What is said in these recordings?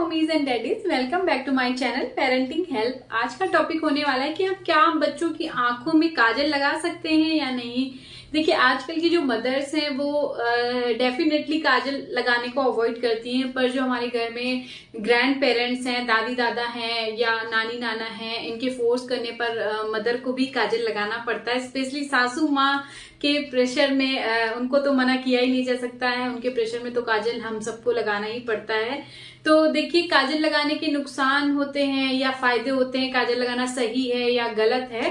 Mummies and daddies, welcome back to my channel parenting help. आज का topic होने वाला है कि हम बच्चों की आंखों में काजल लगा सकते हैं या नहीं। देखिए, आजकल की जो मदर्स हैं वो डेफिनेटली काजल लगाने को अवॉइड करती हैं, पर जो हमारे घर में ग्रैंड पेरेंट्स हैं, दादी दादा हैं या नानी नाना हैं, इनके फोर्स करने पर मदर को भी काजल लगाना पड़ता है। स्पेशली सासू माँ के प्रेशर में उनको तो मना किया ही नहीं जा सकता है, उनके प्रेशर में तो काजल हम सबको लगाना ही पड़ता है। तो देखिए, काजल लगाने के नुकसान होते हैं या फायदे होते हैं, काजल लगाना सही है या गलत है,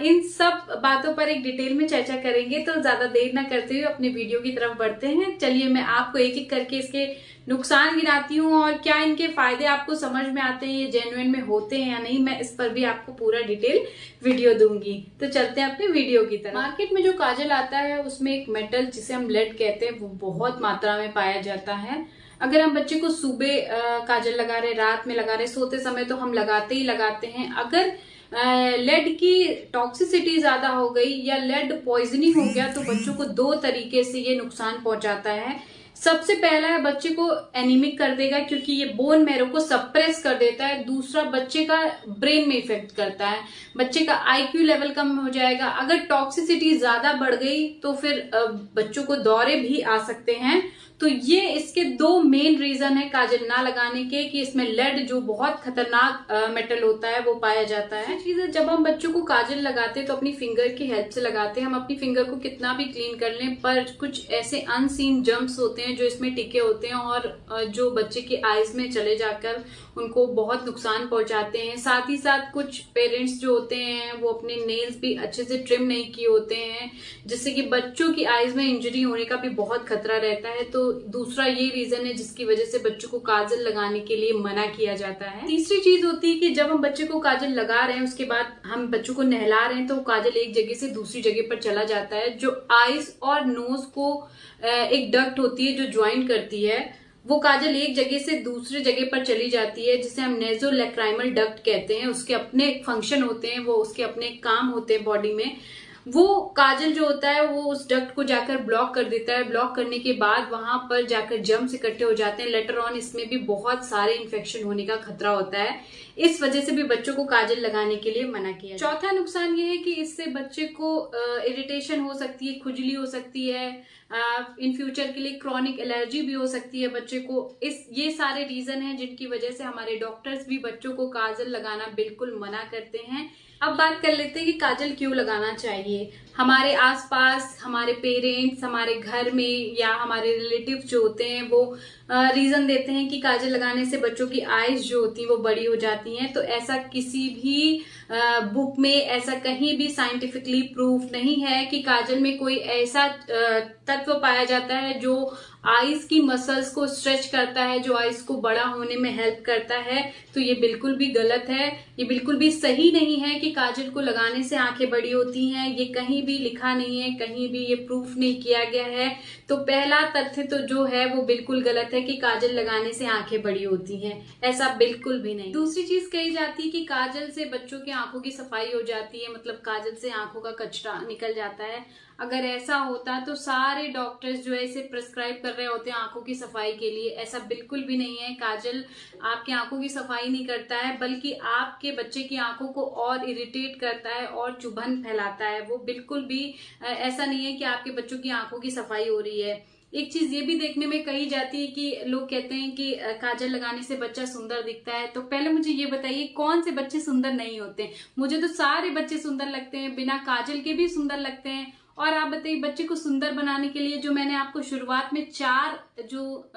इन सब बातों पर एक डिटेल में चर्चा करेंगे। तो ज्यादा देर ना करते हुए अपने वीडियो की तरफ बढ़ते हैं। चलिए, मैं आपको एक एक करके इसके नुकसान गिनाती हूँ और क्या इनके फायदे आपको समझ में आते हैं, ये जेन्युइन में होते हैं या नहीं, मैं इस पर भी आपको पूरा डिटेल वीडियो दूंगी। तो चलते हैं अपने वीडियो की तरफ। मार्केट में जो काजल आता है उसमें एक मेटल जिसे हम लेड कहते हैं वो बहुत मात्रा में पाया जाता है। अगर हम बच्चे को सुबह काजल लगा रहे, रात में लगा रहे, सोते समय तो हम लगाते ही लगाते हैं। अगर लेड की टॉक्सिसिटी ज्यादा हो गई या लेड पॉइजनिंग हो गया तो बच्चों को दो तरीके से ये नुकसान पहुंचाता है। सबसे पहला है, बच्चे को एनीमिक कर देगा क्योंकि ये बोन मैरो को सप्रेस कर देता है। दूसरा, बच्चे का ब्रेन में इफेक्ट करता है, बच्चे का आईक्यू लेवल कम हो जाएगा। अगर टॉक्सिसिटी ज्यादा बढ़ गई तो फिर बच्चों को दौरे भी आ सकते हैं। तो ये इसके दो मेन रीजन है काजल ना लगाने के, कि इसमें लेड जो बहुत खतरनाक मेटल होता है वो पाया जाता है। चीज है, जब हम बच्चों को काजल लगाते हैं तो अपनी फिंगर की हेल्प से लगाते हैं। हम अपनी फिंगर को कितना भी क्लीन कर लें, पर कुछ ऐसे अनसीन जर्म्स होते हैं जो इसमें टिके होते हैं और जो बच्चे की आईज में चले जाकर उनको बहुत नुकसान पहुंचाते हैं। साथ ही साथ कुछ पेरेंट्स जो होते हैं वो अपने नेल्स भी अच्छे से ट्रिम नहीं किए होते हैं, जिससे कि बच्चों की आईज में इंजरी होने का भी बहुत खतरा रहता है। तो दूसरा ये रीजन है जिसकी वजह से बच्चों को काजल लगाने के लिए मना किया जाता है। तीसरी चीज होती है कि जब हम बच्चे को काजल लगा रहे हैं उसके बाद हम बच्चों को नहला रहे हैं तो काजल एक जगह से दूसरी जगह पर चला जाता है। जो आईज और नोज को एक डक्ट होती है जो ज्वाइन करती है, वो काजल एक जगह से दूसरी जगह पर चली जाती है, जिसे हम नेजोलैक्राइमल डक्ट कहते हैं। उसके अपने फंक्शन होते हैं, वो उसके अपने काम होते हैं बॉडी में। वो काजल जो होता है वो उस डक्ट को जाकर ब्लॉक कर देता है। ब्लॉक करने के बाद वहां पर जाकर जर्म्स इकट्ठे हो जाते हैं। लेटर ऑन इसमें भी बहुत सारे इन्फेक्शन होने का खतरा होता है। इस वजह से भी बच्चों को काजल लगाने के लिए मना किया। चौथा नुकसान ये है कि इससे बच्चे को इरिटेशन हो सकती है, खुजली हो सकती है, इन फ्यूचर के लिए क्रॉनिक एलर्जी भी हो सकती है बच्चे को। ये सारे रीजन हैं जिनकी वजह से हमारे डॉक्टर्स भी बच्चों को काजल लगाना बिल्कुल मना करते हैं। अब बात कर लेते हैं कि काजल क्यों लगाना चाहिए। हमारे आसपास हमारे पेरेंट्स, हमारे घर में या हमारे रिलेटिव जो होते हैं वो रीजन देते हैं कि काजल लगाने से बच्चों की आईज जो होती है वो बड़ी हो जाती हैं। तो ऐसा किसी भी बुक में, ऐसा कहीं भी साइंटिफिकली प्रूफ नहीं है कि काजल में कोई ऐसा तत्व पाया जाता है जो आईज की मसल्स को स्ट्रेच करता है, जो आईज को बड़ा होने में हेल्प करता है। तो ये बिल्कुल भी गलत है, ये बिल्कुल भी सही नहीं है कि काजल को लगाने से आंखें बड़ी होती हैं। ये कहीं भी लिखा नहीं है, कहीं भी ये प्रूफ नहीं किया गया है। तो पहला तथ्य तो जो है वो बिल्कुल गलत है कि काजल लगाने से आंखें बड़ी होती हैं, ऐसा बिल्कुल भी नहीं। दूसरी चीज कही जाती है कि काजल से बच्चों की आंखों की सफाई हो जाती है, मतलब काजल से आंखों का कचरा निकल जाता है। अगर ऐसा होता तो सारे डॉक्टर्स जो है इसे प्रिस्क्राइब कर रहे होते हैं आंखों की सफाई के लिए। ऐसा बिल्कुल भी नहीं है। काजल आपकी आंखों की सफाई नहीं करता है, बल्कि आपके बच्चे की आंखों को और इरिटेट करता है और चुभन फैलाता है। वो बिल्कुल भी ऐसा नहीं है कि आपके बच्चों की आंखों की सफाई हो रही है। एक चीज ये भी देखने में कही जाती है कि लोग कहते हैं कि काजल लगाने से बच्चा सुंदर दिखता है। तो पहले मुझे ये बताइए, कौन से बच्चे सुंदर नहीं होते? मुझे तो सारे बच्चे सुंदर लगते हैं, बिना काजल के भी सुंदर लगते हैं। और आप बताइए, बच्चे को सुंदर बनाने के लिए जो मैंने आपको शुरुआत में 4 जो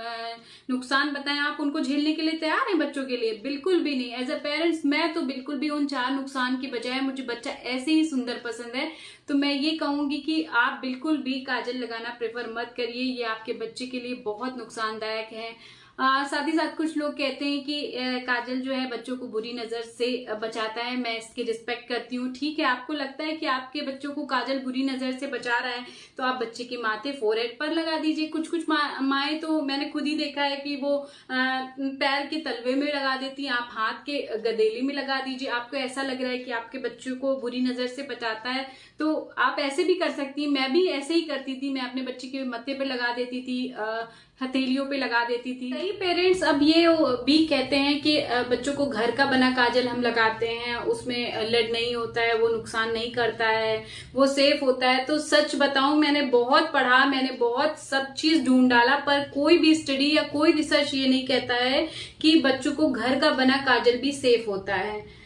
नुकसान बताए, आप उनको झेलने के लिए तैयार हैं बच्चों के लिए? बिल्कुल भी नहीं। एज अ पेरेंट्स मैं तो बिल्कुल भी उन 4 नुकसान की बजाय मुझे बच्चा ऐसे ही सुंदर पसंद है, तो मैं ये कहूंगी कि आप बिल्कुल भी काजल लगाना प्रेफर मत करिए। ये आपके बच्चे के लिए बहुत नुकसानदायक है। साथ ही साथ कुछ लोग कहते हैं कि काजल जो है बच्चों को बुरी नजर से बचाता है। मैं इसकी रिस्पेक्ट करती हूँ। ठीक है, आपको लगता है कि आपके बच्चों को काजल बुरी नजर से बचा रहा है तो आप बच्चे के माथे फोरहेड पर लगा दीजिए। कुछ कुछ माएँ तो मैंने खुद ही देखा है कि वो पैर के तलवे में लगा देती हैं, आप हाथ के गदेली में लगा दीजिए। आपको ऐसा लग रहा है कि आपके बच्चों को बुरी नजर से बचाता है तो आप ऐसे भी कर सकती हैं। मैं भी ऐसे ही करती थी, मैं अपने बच्चे के मत्थे पे लगा देती थी हथेलियों पे लगा देती थी। कई पेरेंट्स अब ये भी कहते हैं कि बच्चों को घर का बना काजल हम लगाते हैं, उसमें लेड नहीं होता है, वो नुकसान नहीं करता है, वो सेफ होता है। तो सच बताऊं, मैंने बहुत पढ़ा, मैंने बहुत सब चीज ढूंढ डाला, पर कोई भी स्टडी या कोई रिसर्च ये नहीं कहता है कि बच्चों को घर का बना काजल भी सेफ होता है।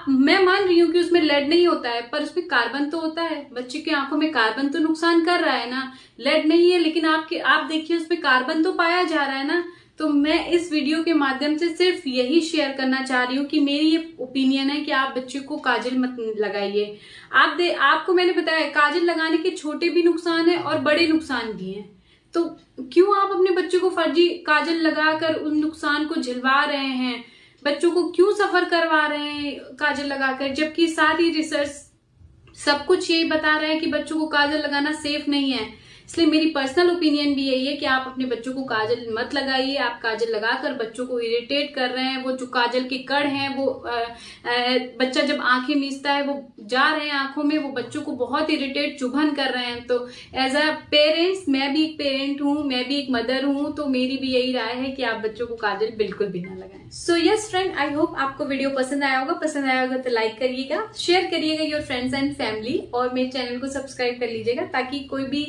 मैं मान रही हूँ कि उसमें लेड नहीं होता है, पर उसमें कार्बन तो होता है। बच्चे की आंखों में कार्बन तो नुकसान कर रहा है ना, लेड नहीं है, लेकिन आप देखिए उसमें कार्बन तो पाया जा रहा है ना। तो मैं इस वीडियो के माध्यम से सिर्फ यही शेयर करना चाह रही हूँ कि मेरी ये ओपिनियन है कि आप बच्चे को काजल मत लगाइए। आपको मैंने बताया काजल लगाने के छोटे भी नुकसान है और बड़े नुकसान भी हैं। तो क्यों आप अपने बच्चे को फर्जी काजल लगाकर उन नुकसान को झिलवा रहे हैं, बच्चों को क्यों सफर करवा रहे हैं काजल लगाकर, जबकि सारी रिसर्च सब कुछ यही बता रहा है कि बच्चों को काजल लगाना सेफ नहीं है। इसलिए मेरी पर्सनल ओपिनियन भी यही है कि आप अपने बच्चों को काजल मत लगाइए। आप काजल लगाकर बच्चों को इरिटेट कर रहे हैं। वो जो काजल के कण हैं वो बच्चा जब आंखें मीचता है वो जा रहे हैं आंखों में, वो बच्चों को बहुत इरिटेट चुभन कर रहे हैं। तो एज अ पेरेंट्स, मैं भी एक पेरेंट हूँ, मैं भी एक मदर हूँ, तो मेरी भी यही राय है कि आप बच्चों को काजल बिल्कुल भी ना लगाएं। So yes friend, I hope आपको वीडियो पसंद आया होगा। पसंद आया होगा तो लाइक करिएगा, शेयर करिएगा योर फ्रेंड्स एंड फैमिली, और मेरे चैनल को सब्सक्राइब कर लीजिएगा ताकि कोई भी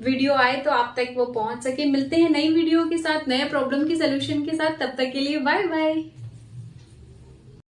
वीडियो आए तो आप तक वो पहुंच सके। मिलते हैं नई वीडियो के साथ, नए प्रॉब्लम के सोल्यूशन के साथ। तब तक के लिए बाय बाय।